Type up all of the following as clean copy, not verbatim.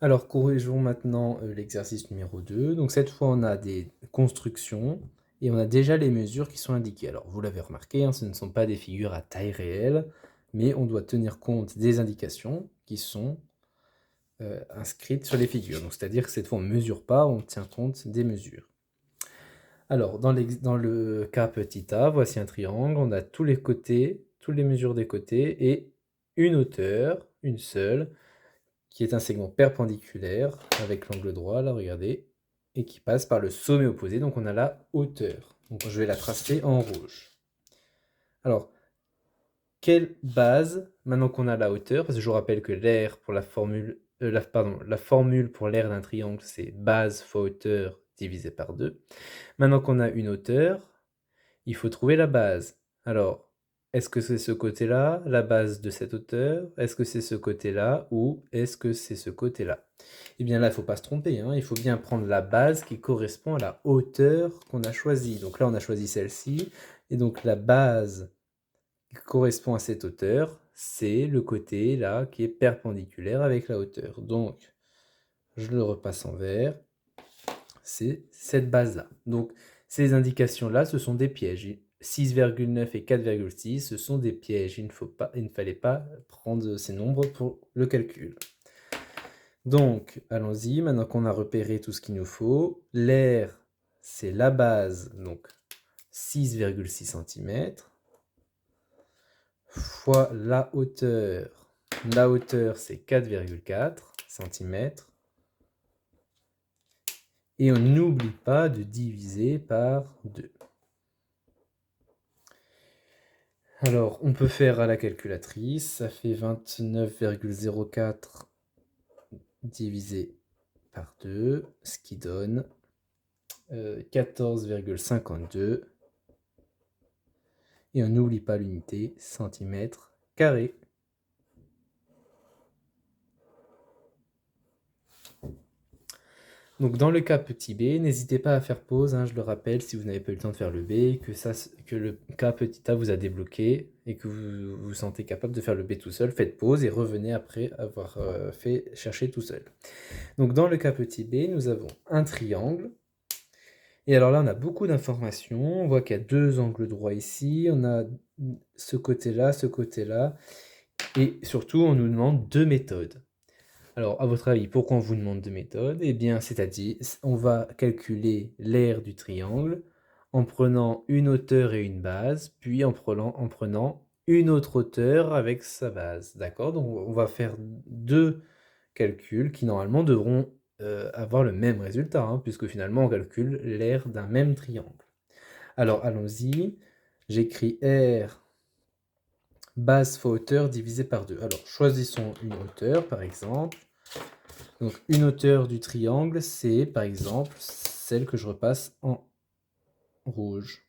Alors, corrigeons maintenant l'exercice numéro 2. Donc, cette fois, on a des constructions et on a déjà les mesures qui sont indiquées. Alors, vous l'avez remarqué, hein, ce ne sont pas des figures à taille réelle, mais on doit tenir compte des indications qui sont inscrites sur les figures. Donc, c'est-à-dire que cette fois, on ne mesure pas, on tient compte des mesures. Alors, dans le cas petit a, voici un triangle, on a tous les côtés, toutes les mesures des côtés et une hauteur, une seule, qui est un segment perpendiculaire avec l'angle droit, là, regardez, et qui passe par le sommet opposé, donc on a la hauteur. Donc je vais la tracer en rouge. Alors, quelle base, maintenant qu'on a la hauteur, parce que je vous rappelle que l'air pour la formule, la formule pour l'aire d'un triangle, c'est base fois hauteur divisé par 2. Maintenant qu'on a une hauteur, il faut trouver la base. Alors, est-ce que c'est ce côté-là, la base de cette hauteur? Est-ce que c'est ce côté-là ou est-ce que c'est ce côté-là? Eh bien là, il ne faut pas se tromper, hein. Il faut bien prendre la base qui correspond à la hauteur qu'on a choisie. Donc là, on a choisi celle-ci. Et donc la base qui correspond à cette hauteur, c'est le côté là qui est perpendiculaire avec la hauteur. Donc, je le repasse en vert. C'est cette base-là. Donc, ces indications-là, ce sont des pièges. 6,9 et 4,6, ce sont des pièges. Il ne fallait pas prendre ces nombres pour le calcul. Donc, allons-y, maintenant qu'on a repéré tout ce qu'il nous faut. L'air, c'est la base, donc 6,6 cm, fois la hauteur. La hauteur, c'est 4,4 cm. Et on n'oublie pas de diviser par 2. Alors, on peut faire à la calculatrice, ça fait 29,04 divisé par 2, ce qui donne 14,52. Et on n'oublie pas l'unité, centimètre carré. Donc dans le cas petit b, n'hésitez pas à faire pause, hein, je le rappelle, si vous n'avez pas eu le temps de faire le b, que le cas petit a vous a débloqué et que vous vous sentez capable de faire le b tout seul, faites pause et revenez après avoir fait chercher tout seul. Donc dans le cas petit b, nous avons un triangle. Et alors là, on a beaucoup d'informations. On voit qu'il y a deux angles droits ici. On a ce côté-là, ce côté-là. Et surtout, on nous demande deux méthodes. Alors, à votre avis, pourquoi on vous demande deux méthodes? Eh bien, c'est-à-dire, on va calculer l'aire du triangle en prenant une hauteur et une base, puis en prenant une autre hauteur avec sa base. D'accord? Donc, on va faire deux calculs qui, normalement, devront avoir le même résultat, hein, puisque finalement, on calcule l'aire d'un même triangle. Alors, allons-y. J'écris R base fois hauteur divisé par 2. Alors, choisissons une hauteur, par exemple. Donc, une hauteur du triangle, c'est, par exemple, celle que je repasse en rouge.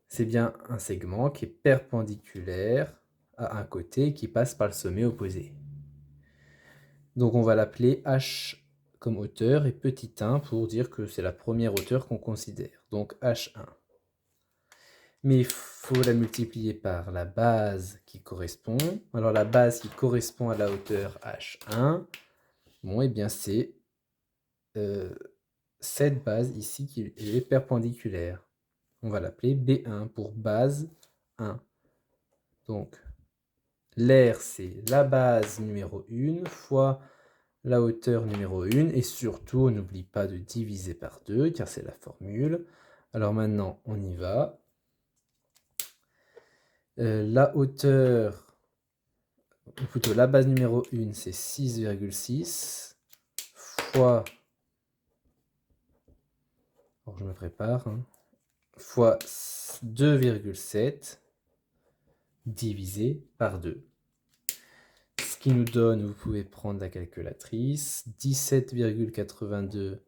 C'est bien un segment qui est perpendiculaire à un côté qui passe par le sommet opposé. Donc, on va l'appeler H comme hauteur et petit 1 pour dire que c'est la première hauteur qu'on considère. Donc, H1. Mais il faut la multiplier par la base qui correspond. Alors la base qui correspond à la hauteur H1, bon, et bien c'est cette base ici qui est perpendiculaire. On va l'appeler B1 pour base 1. Donc l'air, c'est la base numéro 1 fois la hauteur numéro 1. Et surtout, on n'oublie pas de diviser par 2, car c'est la formule. Alors maintenant, on y va. La hauteur, ou plutôt la base numéro 1, c'est 6,6 fois, alors je me prépare, hein, fois 2,7 divisé par 2. Ce qui nous donne, vous pouvez prendre la calculatrice, 17,82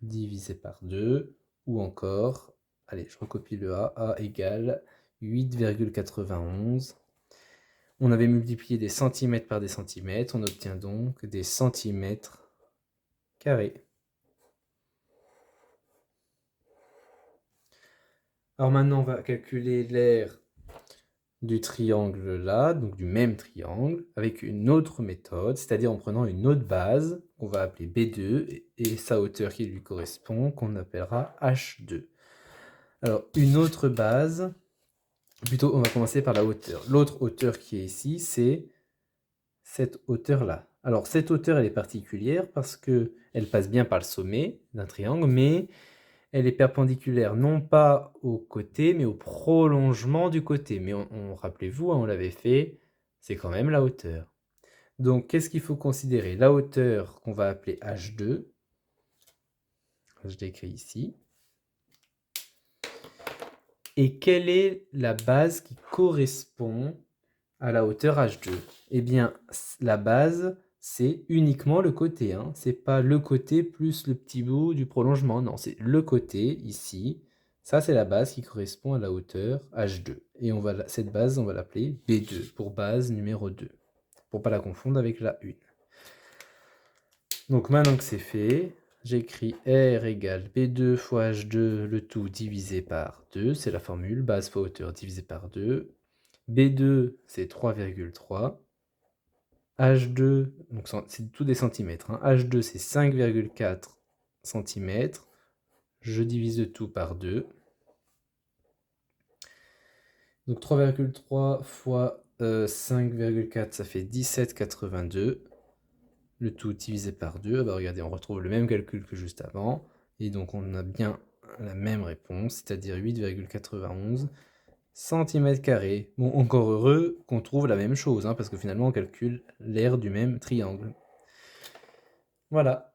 divisé par 2, ou encore, allez, je recopie le A égale 8,91. On avait multiplié des centimètres par des centimètres, on obtient donc des centimètres carrés. Alors maintenant, on va calculer l'aire du triangle là, donc du même triangle, avec une autre méthode, c'est-à-dire en prenant une autre base, qu'on va appeler B2, et sa hauteur qui lui correspond, qu'on appellera H2. Alors, une autre base, plutôt on va commencer par la hauteur. L'autre hauteur qui est ici, c'est cette hauteur-là. Alors, cette hauteur, elle est particulière parce qu'elle passe bien par le sommet d'un triangle, mais elle est perpendiculaire non pas au côté, mais au prolongement du côté. Mais rappelez-vous, hein, on l'avait fait, c'est quand même la hauteur. Donc, qu'est-ce qu'il faut considérer? La hauteur qu'on va appeler H2, je l'écris ici. Et quelle est la base qui correspond à la hauteur H2? Eh bien, la base, c'est uniquement le côté. Hein. C'est pas le côté plus le petit bout du prolongement. Non, c'est le côté, ici. Ça, c'est la base qui correspond à la hauteur H2. Et cette base, on va l'appeler B2, pour base numéro 2. Pour pas la confondre avec la 1. Donc, maintenant que c'est fait, j'écris R égale B2 fois H2, le tout divisé par 2. C'est la formule, base fois hauteur divisé par 2. B2, c'est 3,3. H2, donc c'est tout des centimètres. Hein. H2, c'est 5,4 cm. Je divise le tout par 2. Donc 3,3 fois 5,4, ça fait 17,82. Le tout divisé par 2. Ah bah regardez, on retrouve le même calcul que juste avant. Et donc on a bien la même réponse, c'est-à-dire 8,91 cm². Bon, encore heureux qu'on trouve la même chose, hein, parce que finalement on calcule l'aire du même triangle. Voilà.